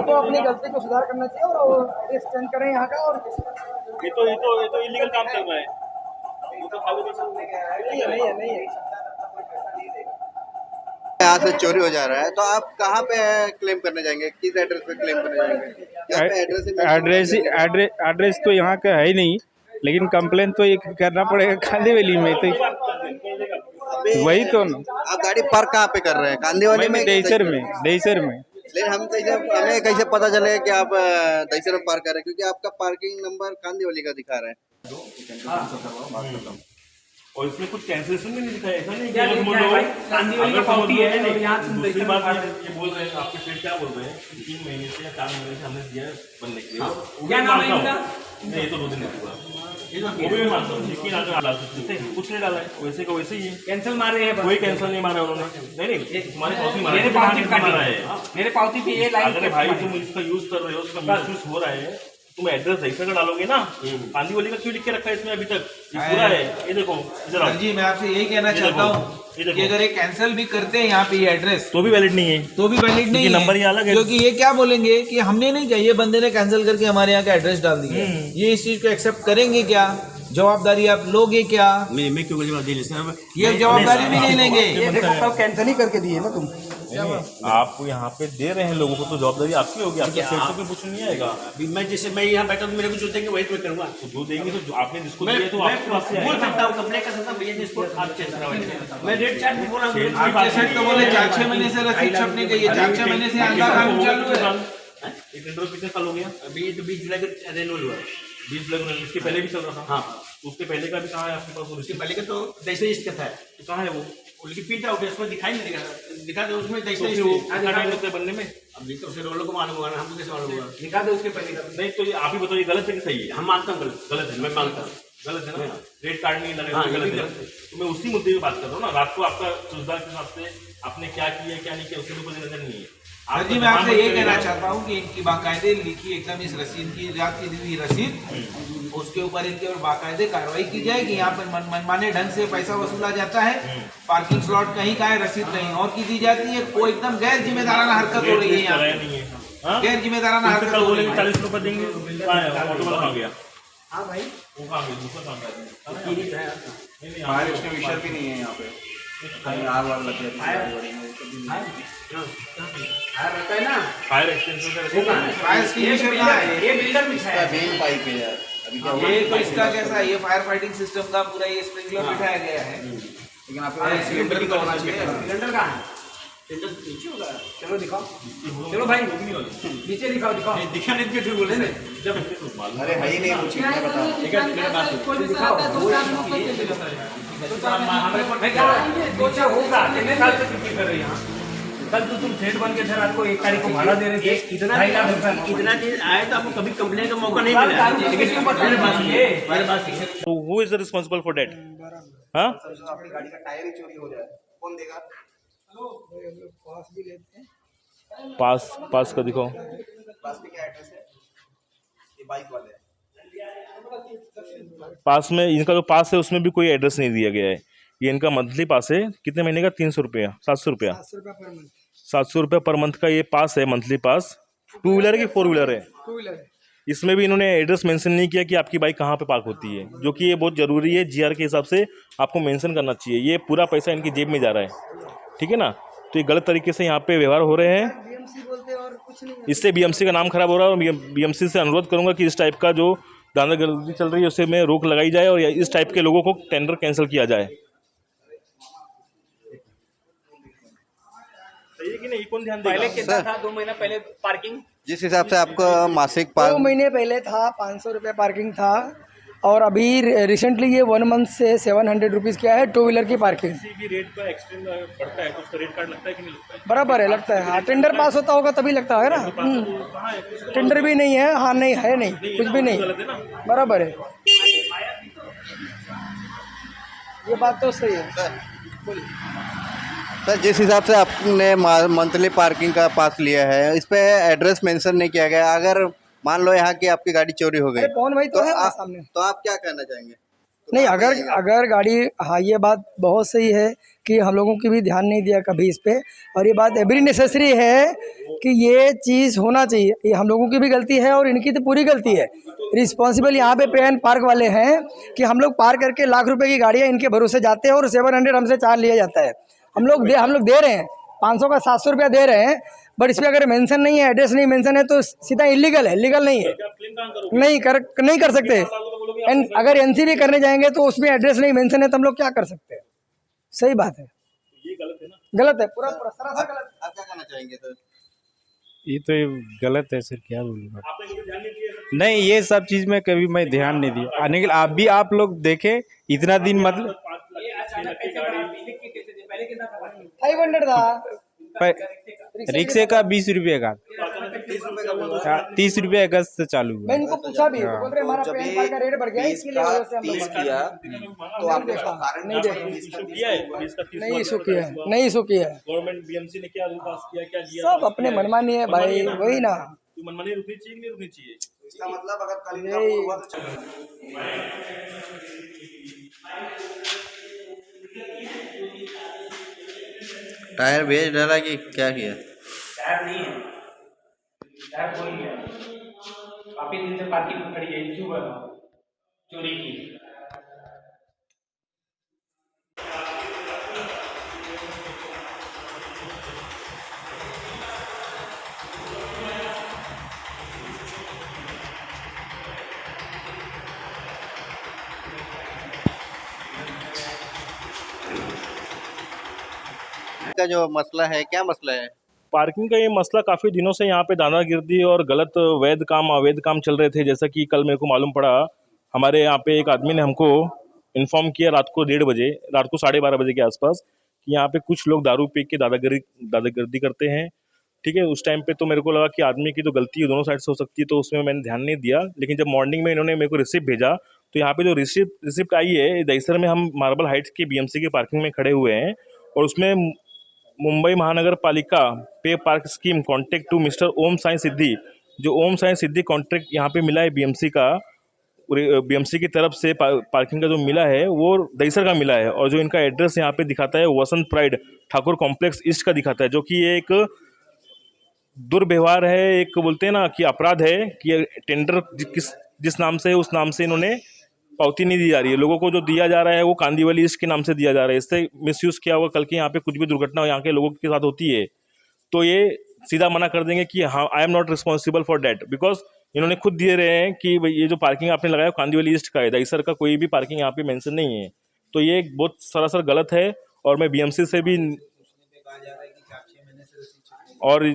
को अपनी गलती को सुधार करना चाहिए और वो चेंज करें यहाँ का। और ये तो इलीगल काम कर रहा है। वो तो खाली नहीं है। यहाँ से चोरी हो जा रहा है, तो आप कहाँ पे क्लेम करने जाएंगे, किस एड्रेस पे क्लेम करने जाएंगे? यहाँ पे एड्रेस तो यहाँ का है ही नहीं, लेकिन कंप्लेन तो ये करना पड़ेगा कांदीवली में। तो वही तो ना, आप गाड़ी पार्क कहाँ पे कर रहे हैं? कांदीवली में, दहीसर में। लेकिन हमें कैसे पता चले कि आप दहीसर में पार्क कर रहे हैं, क्योंकि आपका पार्किंग नंबर कांदीवली का दिखा रहा है। और इसमें कुछ कैंसिलेशन भी नहीं दिखा है, ऐसा नहीं क्या अगर पार्टी है दूसरी यहाँ बात ये बोल रहे हैं, आपके सेठ क्या बोल रहे हैं, 3 महीने से या 4 महीने से हमने दिया है बनने के लिए। क्या नाम है इनका? नहीं, ये तो 2 दिन नहीं हुआ, वो भी मैं मानता हूँ, लेकिन अगर डाल सकते थे, कुछ नहीं डाला है, वैसे को वैसे ही है। कैंसिल मारे हैं, कोई कैंसिल नहीं मारा उन्होंने। नहीं तुम्हारी पावती मारा, मेरे पावती पे मारा है, मेरे पावती पे ये लाइन। अगर भाई तुम इसका यूज कर रहे हो, उसका मिसयूज हो रहा है, तुम एड्रेस ऐसा का डालोगे ना। कांदीवली का क्यों लिख के रखा है इसमें अभी तक? ये पूरा है, ये देखो इधर जी। मैं आपसे यही कहना चाहता हूँ कि अगर ये कैंसिल भी करते हैं यहाँ पे ये एड्रेस, तो भी वैलिड नहीं है, तो भी वैलिड नहीं है। नंबर ही अलग है, क्योंकि ये क्या बोलेंगे कि हमने नहीं किया, ये बंदे ने कैंसिल करके हमारे यहाँ का एड्रेस डाल दिया। ये इस चीज को एक्सेप्ट करेंगे क्या? जवाबदारी आप लोगे क्या? मैं क्यों जवाबदारी सर? ये जवाबदारी भी नहीं लेंगे। कैंसिल ही करके दिए ना तुम। आप यहाँ पे दे रहे हैं लोगों को, तो जवाबदारी आपकी होगी, आपके सेठ को कुछ नहीं आएगा। मैं जैसे मैं यहाँ बैठा तो मेरे को जो देंगे वही मैं करूँगा। तो जो देंगे तो आपने जिसको दिया तो आपके पास से बोल सकता हूँ, कंप्लेन कर सकता हूँ, भैया जिसको आप चेंज करवाइए। मैं रेट चार्ट भी बोला, आपके सेठ तो बोले 4-6 महीने से रसीद छपने का, ये 4-6 महीने से आधा काम चालू है। ये टेंडर कितने साल हो गया? अभी तो 20 जुलाई का रेन्यूअल हुआ है। 20 लग रहा है, इसके पहले भी चल रहा था। हाँ, उसके पहले का भी कहाँ है आपके पास? उसके पहले का तो जैसे इसका था, तो कहाँ है वो? उनकी प्रिंट आउट है, उसमें दिखाई नहीं दिखा दो उसमें जैसे कितना टाइम लगता है बनने में? अभी तो फिर लोगों को मालूम होगा ना, हमको कैसे मालूम होगा? दिखा दो उसके पहले का। नहीं तो ये आप ही बताइए, गलत है कि सही है? हम मानता हूँ गलत है, मैं मानता हूँ गलत है ना। रेट कार्ड नहीं लगा, हाँ, गलत है। गलत है। तो मैं उसी मुद्दे की बात कर रहा हूँ ना। रात को आपका सुविधा के हिसाब से आपने क्या किया क्या नहीं किया उसके ऊपर नजर नहीं है। सर जी, मैं आपसे ये कहना चाहता हूँ कि इनकी बाकायदे लिखी एकदम इस रसीद की रात की दी रसीद, उसके ऊपर इनके ऊपर बाकायदे कार्रवाई की जाए कि यहाँ पर मनमाने ढंग से पैसा वसूला जाता है। पार्किंग स्लॉट कहीं का है, रसीद कहीं और की दी जाती है। कोई एकदम गैर जिम्मेदाराना हरकत हो रही है यहाँ, गैर जिम्मेदाराना हरकत हो रही है। 40 रुपए देंगे, ऑटो वाला कहाँ गया? हाँ भाई, वो कहाँ गया? दूसरा काम कर रहे हैं। फायर एक्सटिंग्विशर भी नहीं है यहाँ पे, आग वाग लग जाती है। रहता है ना फायर एक्सटेंशन फायर एक्सटिंग्विशर कहाँ है? ये बिल्डर में है। मेन पाइप है यार, अभी क्या ये तो इसका कैसा है, ये फायर फाइटिंग सिस्टम का पूरा ये स्प्रिंकलर बिठाया गया है। लेकिन आपके सिलेंडर भी तो होना चाहिए। सिलेंडर कहाँ है? टेंडर नीचे होगा। चलो दिखाओ, चलो भाई नीचे दिखाओ। दिखा नहीं क्यों बोल रहे जब अरे है ही नहीं कुछ, मैं बता होगा कितने साल से ड्यूटी कर रहे हैं यहाँ? कल तो तुम सेठ बन के सर आपको 1 तारीख को भाड़ा दे रहे थे, इतना दिन आए तो आपको कभी कंप्लेन का मौका नहीं मिला। मेरे पास who is responsible for that? हाँ, अपनी गाड़ी का टायर ही चोरी हो जाए, कौन देगा? पास भी लेते हैं। पास का दिखाओ। पास पे क्या एड्रेस है? ये बाइक वाले हैं। पास में इनका जो पास है उसमें भी कोई एड्रेस नहीं दिया गया है। ये इनका मंथली पास है, कितने महीने का? 300 रुपया, 700 रुपया, 700 रुपया पर मंथ का ये पास है, मंथली पास। 2 व्हीलर है कि 4 व्हीलर है? 2 व्हीलर। इसमें भी इन्होंने एड्रेस मेंशन नहीं किया कि आपकी बाइक कहाँ पे पार्क होती है, जो कि ये बहुत ज़रूरी है। जीआर के हिसाब से आपको मेंशन करना चाहिए। ये पूरा पैसा इनकी जेब में जा रहा है, ठीक है ना। तो ये गलत तरीके से यहाँ पे व्यवहार हो रहे हैं, बीएमसी बोलते हैं और कुछ नहीं। इससे बीएमसी का नाम खराब हो रहा है। और बीएमसी से अनुरोध करूँगा कि इस टाइप का जो दादागिरी चल रही है उससे में रोक लगाई जाए और इस टाइप के लोगों को टेंडर कैंसिल किया जाए। सही है कि नहीं? कौन ध्यान देगा? पहले कितना था? 2 महीना पहले पार्किंग जिस हिसाब से आपका मासिक 2 महीने पहले था 500 रुपये पार्किंग था, और अभी रिसेंटली ये 1 मंथ से 700 रुपीज़ किया है 2 व्हीलर की पार्किंग। किसी भी रेट का एक्सटेंड बढ़ता है तो उसका रेट कार्ड लगता है कि नहीं लगता है? बराबर है, लगता है। हाँ, टेंडर पास होता होगा तभी लगता है ना। टेंडर भी नहीं है, हाँ नहीं है, नहीं कुछ भी नहीं, बराबर है। ये बात तो सही है। सर, जिस हिसाब से आपने मंथली पार्किंग का पास लिया है, इस पे एड्रेस मेंशन नहीं किया गया। अगर मान लो यहाँ की आपकी गाड़ी चोरी हो गई, कौन भाई तो है सामने, तो आप क्या कहना चाहेंगे? नहीं अगर गाड़ी, हाँ ये बात बहुत सही है कि हम लोगों की भी ध्यान नहीं दिया कभी इस पे। और ये बात एवरी नेसेसरी है कि ये चीज़ होना चाहिए। ये हम लोगों की भी गलती है और इनकी तो पूरी गलती है। रिस्पॉन्सिबल यहाँ पे पे एंड पार्क वाले हैं कि हम लोग पार करके लाख रुपए की गाड़ियाँ इनके भरोसे जाते हैं और 700 हमसे चार्ज लिया जाता है। हम लोग दे रहे हैं 500 का 700 रुपया दे रहे हैं, बट इस पर अगर मेंशन नहीं है, एड्रेस नहीं मेंशन है तो सीधा इलीगल है, लीगल नहीं है। नहीं कर सकते। एंड अगर एनसी भी करने जाएंगे तो उसमें एड्रेस नहीं मेंशन है तो हम लोग क्या कर सकते हैं? सही बात है, ये गलत है ना। गलत है, पूरा पूरा सरासर गलत है। आप क्या कहना चाहेंगे तो? ये तो गलत है सर, क्या बोलूँगा। आपने कभी ध्यान नहीं दिया सर? नहीं, ये सब चीज़ में कभी मैं ध्यान नहीं दिया। आने के लिए आप लोग देखे इतना दिन मतलब 500 था रिक्शे का 20 रुपये का 30 रुपये अगस्त से चालू हुआ। मैं इनको पूछा भी तो बोल रहे हमारा पैन कार्ड का रेट बढ़ गया है, इसके लिए वजह से हम लोग किया तो आपने नहीं देखा, इशू किया है, इसका 30 नहीं इशू किया है, नहीं इशू किया है। गवर्नमेंट बीएमसी ने क्या रूल पास किया, क्या दिया? सब अपने मनमानी है भाई, वही ना। तो मनमानी रुकनी चाहिए कि नहीं रुकनी चाहिए? इसका मतलब अगर कल इनका यही हुआ तो टायर भेज डाला कि क्या किया? टायर नहीं है, टायर कोई नहीं है। काफी दिन से पार्किंग में खड़ी है, इशू है चोरी की। का जो मसला है, क्या मसला है? पार्किंग का ये मसला काफ़ी दिनों से यहाँ पे दादागिर्दी और गलत वैध काम अवैध काम चल रहे थे। जैसा कि कल मेरे को मालूम पड़ा, हमारे यहाँ पे एक आदमी ने हमको इन्फॉर्म किया रात को 1:30 बजे, रात को 12:30 बजे के आसपास, कि यहाँ पे कुछ लोग दारू पी के दादागिर्दी करते हैं। ठीक है, उस टाइम पे तो मेरे को लगा कि आदमी की तो गलती दोनों साइड से हो सकती है, तो उसमें मैंने ध्यान नहीं दिया। लेकिन जब मॉर्निंग में इन्होंने मेरे को रिसिप्ट भेजा, तो यहाँ पे जो रिसिप्ट आई है, दहीसर में हम मार्बल हाइट्स की बीएमसी की पार्किंग में खड़े हुए हैं और उसमें Mumbai Mahanagar Palika pay park scheme contract to mister Om Sai Siddhi, जो ओम साई सिद्धि कॉन्ट्रैक्ट यहाँ पे मिला है बीएमसी का, बीएमसी की तरफ से पार्किंग का जो मिला है वो दहीसर का मिला है। और जो इनका एड्रेस यहाँ पे दिखाता है वसंत प्राइड ठाकुर कॉम्प्लेक्स ईस्ट का दिखाता है, जो कि ये एक दुर्व्यवहार है, एक बोलते हैं ना कि अपराध है कि टेंडर जिस नाम से है उस नाम से इन्होंने पावती नहीं दी जा रही है। लोगों को जो दिया जा रहा है वो कांदीवली ईस्ट के नाम से दिया जा रहा है। इससे मिसयूज़ किया हुआ, कल के यहाँ पे कुछ भी दुर्घटना यहाँ के लोगों के साथ होती है तो ये सीधा मना कर देंगे कि हाँ, I am not responsible for that, because इन्होंने खुद दिए रहे हैं कि ये जो पार्किंग आपने लगाया कांदीवली ईस्ट का है, दहीसर का कोई भी पार्किंग यहाँ पे मेंशन नहीं है। तो ये बहुत सरासर गलत है। और मैं बीएमसी से भी, और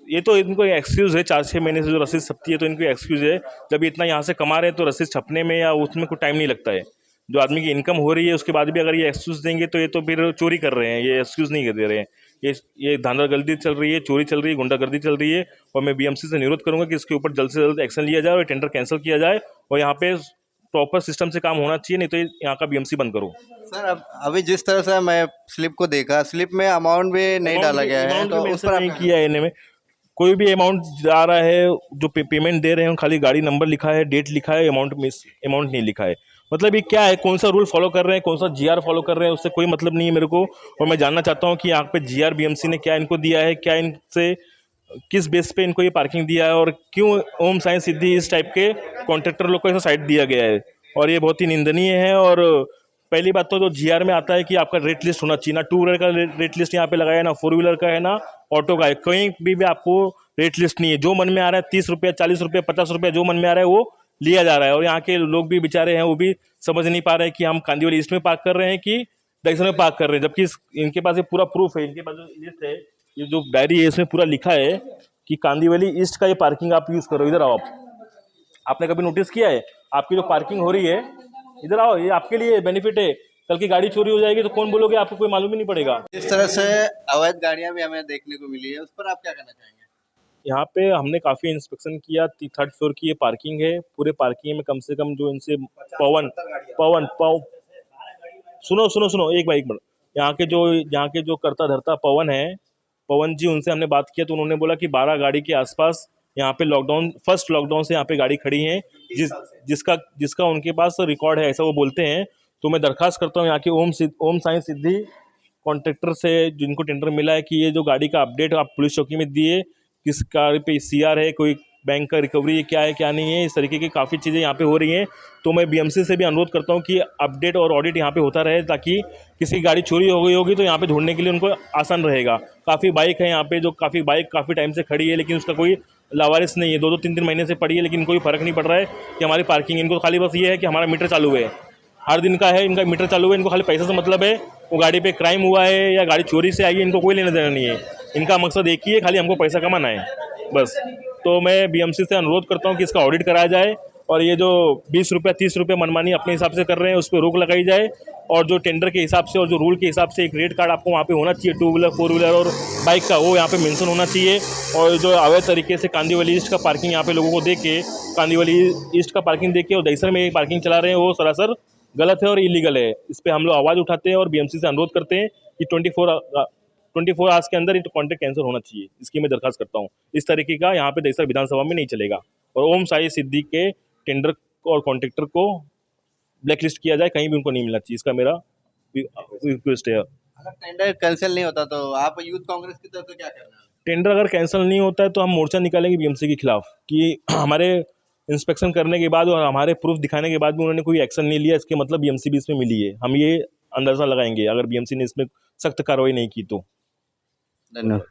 ये तो इनको एक्सक्यूज़ है, 4-6 महीने से जो रसीद छपती है तो इनको एक्सक्यूज़ है। जब इतना यहाँ से कमा रहे हैं तो रसीद छपने में या उसमें कोई टाइम नहीं लगता है। जो आदमी की इनकम हो रही है उसके बाद भी अगर ये एक्सक्यूज़ देंगे तो ये तो फिर चोरी कर रहे हैं, ये एक्सक्यूज़ नहीं दे रहे हैं। ये धांधलीगर्दी चल रही है, चोरी चल रही है, गुंडागर्दी चल रही है। और मैं बीएमसी से निरोध करूँगा कि इसके ऊपर जल्द से जल्द एक्शन लिया जाए और टेंडर कैंसिल किया जाए और यहाँ पे प्रॉपर सिस्टम से काम होना चाहिए, नहीं तो यहाँ का बीएमसी बंद करो। सर अब अभी जिस तरह से मैं स्लिप को देखा, स्लिप में अमाउंट भी नहीं डाला गया है, तो उस पर नहीं किया है इन्हें। कोई भी अमाउंट आ रहा है, जो पेमेंट दे रहे हैं खाली गाड़ी नंबर लिखा है, डेट लिखा है, अमाउंट नहीं लिखा है। मतलब ये क्या है, कौन सा रूल फॉलो कर रहे हैं, कौन सा जीआर फॉलो कर रहे हैं, उससे कोई मतलब नहीं है मेरे को। और मैं जानना चाहता हूँ कि यहाँ पे जीआर बीएमसी ने क्या इनको दिया है, क्या इनसे किस बेस पे इनको ये पार्किंग दिया है और क्यों ओम साई सिद्धि इस टाइप के कॉन्ट्रैक्टर लोग को ऐसा साइट दिया गया है। और ये बहुत ही निंदनीय है। और पहली बात तो जो जीआर में आता है कि आपका रेट लिस्ट होना चाहिए, ना 2 व्हीलर का रेट लिस्ट यहाँ पे लगाया है, ना 4 व्हीलर का है, ना ऑटो का है। कहीं भी आपको रेट लिस्ट नहीं है। जो मन में आ रहा है 30 रुपये, 40 रुपये, 50 रुपये, जो मन में आ रहा है वो लिया जा रहा है। और यहाँ के लोग भी बेचारे हैं, वो भी समझ नहीं पा रहे हैं कि हम कांदीवली ईस्ट में पार्क कर रहे हैं कि दहीसर में पार्क कर रहे हैं। जबकि इनके पास ये पूरा प्रूफ है, इनके पास जो लिस्ट है, ये जो डायरी है, इसमें पूरा लिखा है कि कांदीवली ईस्ट का ये पार्किंग आप यूज़ करो। इधर आओ, आपने कभी नोटिस किया है आपकी जो पार्किंग हो रही है, इधर आओ, ये आपके लिए बेनिफिट है। कल की गाड़ी चोरी हो जाएगी तो कौन बोलोगे, आपको कोई मालूम ही नहीं पड़ेगा। इस तरह से अवैध गाड़ियां भी हमें देखने को मिली है, उस पर आप क्या कहना चाहेंगे? यहाँ पे हमने काफ़ी इंस्पेक्शन किया। 3rd फ्लोर की ये पार्किंग है। पूरे पार्किंग में कम से कम जो इनसे पवन सुनो एक मिनट। यहाँ के जो करता धरता पवन है, पवन जी, उनसे हमने बात किया तो उन्होंने बोला कि 12 गाड़ी के आसपास यहाँ पे फर्स्ट लॉकडाउन से यहाँ पे गाड़ी खड़ी है, जिसका उनके पास रिकॉर्ड है, ऐसा वो बोलते हैं। तो मैं दरखास्त करता हूँ यहाँ के ओम साई सिद्धि कॉन्ट्रैक्टर से जिनको टेंडर मिला है कि ये जो गाड़ी का अपडेट आप पुलिस चौकी में दिए, किस कार पे सीआर है, कोई बैंक का रिकवरी है, क्या है क्या नहीं है, इस तरीके की काफ़ी चीज़ें यहाँ पे हो रही हैं। तो मैं बीएमसी से भी अनुरोध करता हूँ कि अपडेट और ऑडिट यहाँ पे होता रहे, ताकि किसी की गाड़ी चोरी हो गई होगी तो यहाँ पे ढूंढने के लिए उनको आसान रहेगा। काफ़ी बाइक है यहाँ पे, जो काफ़ी टाइम से खड़ी है, लेकिन उसका कोई लावारिस नहीं है, 2-2 3-3 महीने से पड़ी है, लेकिन कोई फ़र्क नहीं पड़ रहा है कि हमारी पार्किंग, इनको खाली बस ये है कि हमारा मीटर चालू है, हर दिन का है, इनका मीटर चालू है, इनको खाली पैसे से मतलब है। वो गाड़ी पे क्राइम हुआ है या गाड़ी चोरी से आई है, इनको कोई लेना देना नहीं है। इनका मकसद एक ही है, खाली हमको पैसा कमाना है बस। तो मैं बीएमसी से अनुरोध करता हूँ कि इसका ऑडिट कराया जाए, और ये जो 20 रुपये 30 रुपये मनमानी अपने हिसाब से कर रहे हैं उस पर रोक लगाई जाए, और जो टेंडर के हिसाब से और जो रूल के हिसाब से एक रेट कार्ड आपको वहाँ पे होना चाहिए 2 व्हीलर 4 व्हीलर और बाइक का, वो यहाँ पे मेंशन होना चाहिए। और जो अवैध तरीके से कांदीवली ईस्ट का पार्किंग यहाँ पे लोगों को दे के, कांदीवली ईस्ट का पार्किंग दे के और दहीसर में पार्किंग चला रहे हैं, वो सरासर गलत है और इलीगल है। इस पर हम लोग आवाज़ उठाते हैं और बीएमसी से अनुरोध करते हैं कि 24 आवर्स के अंदर ये कॉन्ट्रैक्ट कैंसिल होना चाहिए। इसकी मैं दरखास्त करता हूँ। इस तरीके का यहाँ पे दहीसर विधानसभा में नहीं चलेगा, और ओम साई सिद्दीक के टेंडर और कॉन्ट्रैक्टर को ब्लैक लिस्ट किया जाए, कहीं भी उनको नहीं मिलना चाहिए। इसका मेरा रिक्वेस्ट है। अगर टेंडर कैंसिल नहीं होता तो आप यूथ कांग्रेस की तरफ से क्या करना है? टेंडर अगर कैंसिल नहीं होता है तो हम मोर्चा निकालेंगे बीएमसी के खिलाफ, कि हमारे इंस्पेक्शन करने के बाद और हमारे प्रूफ दिखाने के बाद भी उन्होंने कोई एक्शन नहीं लिया, इसके मतलब बीएमसी भी इसमें मिली है। हम ये अंदाज़ा लगाएंगे अगर बीएमसी ने इसमें सख्त कार्रवाई नहीं की तो। धन्यवाद।